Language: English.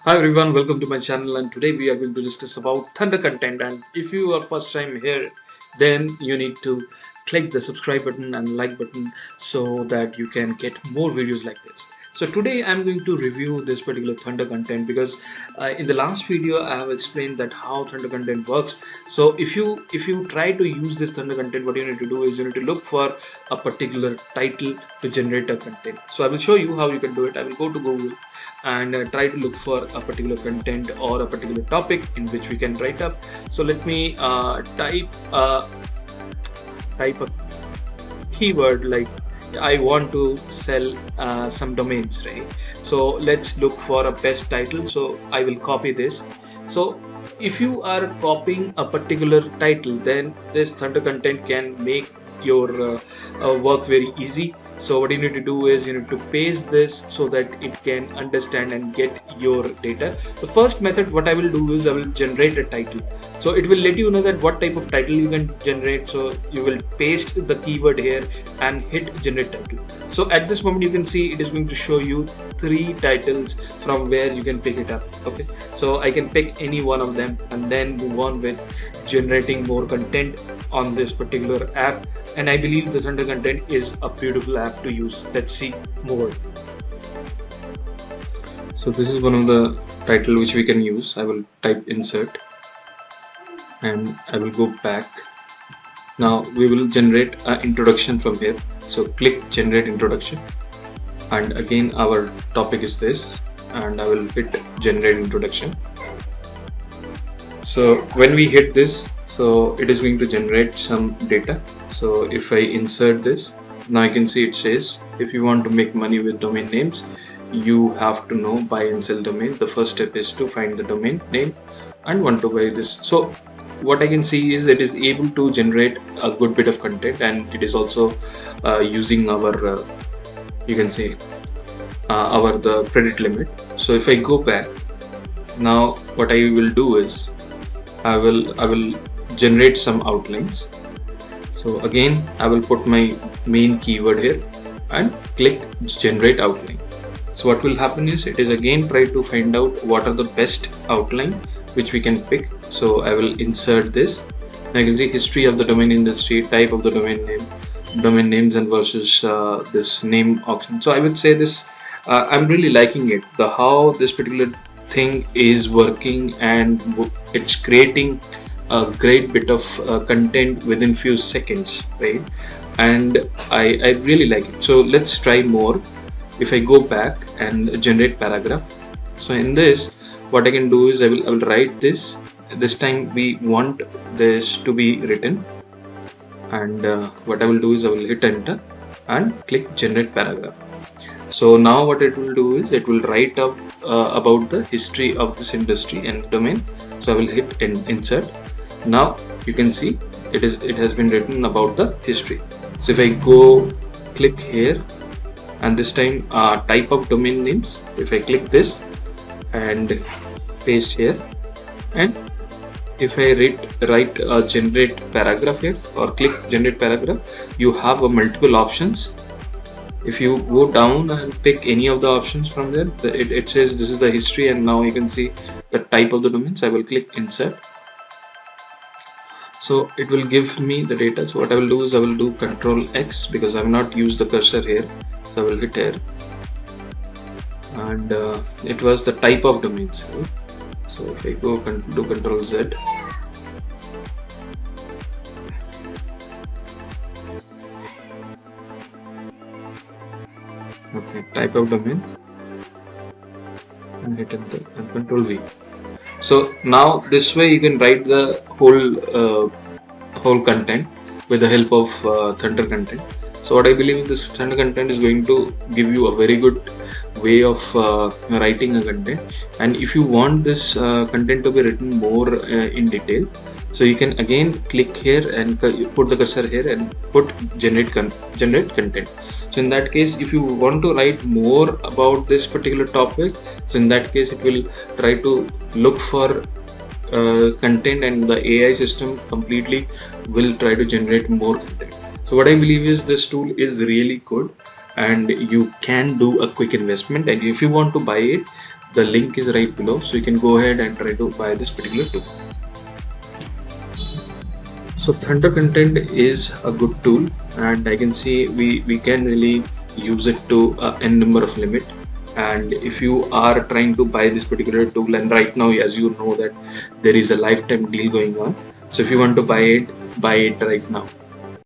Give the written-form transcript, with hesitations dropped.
Hi everyone, welcome to my channel, and today we are going to discuss about Thunder content. And if you are first time here, then you need to click the subscribe button and like button so that you can get more videos like this. So today I'm going to review this particular Thunder content because in the last video I have explained that how Thunder content works. So if you try to use this Thunder content, what you need to do is you need to look for a particular title to generate a content. So I will show you how you can do it. I will go to Google and try to look for a particular content or a particular topic in which we can write up. So let me type a keyword like I want to sell some domains, right? So let's look for a best title. So I will copy this. So if you are copying a particular title, then this Thunder content can make your work very easy. So what you need to do is you need to paste this so that it can understand and get your data. The first method, what I will do is I will generate a title. So it will let you know that what type of title you can generate. So you will paste the keyword here and hit generate title. So at this moment you can see it is going to show you 3 titles from where you can pick it up. Okay, so I can pick any one of them and then move on with generating more content on this particular app. And I believe the Thunder content is a beautiful app to use. Let's see more. So this is one of the title which we can use. I will type insert and I will go back. Now we will generate an introduction from here. So click generate introduction, and again our topic is this, and I will hit generate introduction. So when we hit this, so it is going to generate some data. So if I insert this, now I can see it says if you want to make money with domain names, you have to know buy and sell domain. The first step is to find the domain name and want to buy this. So what I can see is it is able to generate a good bit of content, and it is also using our you can say our the credit limit. So if I go back, now what I will do is I will generate some outlines. So again I will put my main keyword here and click generate outline. So what will happen is it is again try to find out what are the best outline which we can pick. So I will insert this. Now you can see history of the domain industry, type of the domain name, domain names and versus this name auction. So I would say this I'm really liking it, the how this particular thing is working, and it's creating a great bit of content within few seconds, right? And I really like it. So let's try more. If I go back and generate paragraph, so in this what I can do is I will write this. This time we want this to be written, and what I will do is I will hit enter and click generate paragraph. So now what it will do is it will write up about the history of this industry and domain. So I will hit insert. Now you can see it has been written about the history. So if I go click here, and this time type of domain names, if I click this and paste here, and if I write a generate paragraph here or click generate paragraph, you have a multiple options. If you go down and pick any of the options from there, it says this is the history, and now you can see the type of the domains. I will click insert. So it will give me the data. So what I will do is I will do Control X because I have not used the cursor here. So I will hit here, and it was the type of domains. Right? So if I go do Control Z, okay, type of domain, and hit enter and Control V. So now this way you can write the whole content with the help of Thunder content. So what I believe is this Thunder content is going to give you a very good way of writing a content. And if you want this content to be written more in detail, so you can again click here and put the cursor here and put generate content. So in that case, if you want to write more about this particular topic, so in that case it will try to look for content, and the AI system completely will try to generate more content. So what I believe is this tool is really good, and you can do a quick investment, and if you want to buy it, The link is right below, so you can go ahead and try to buy this particular tool. So Thunder Content is a good tool, and I can see we can really use it to n number of limit. And if you are trying to buy this particular tool, and right now, as you know, that there is a lifetime deal going on, so if you want to buy it right now.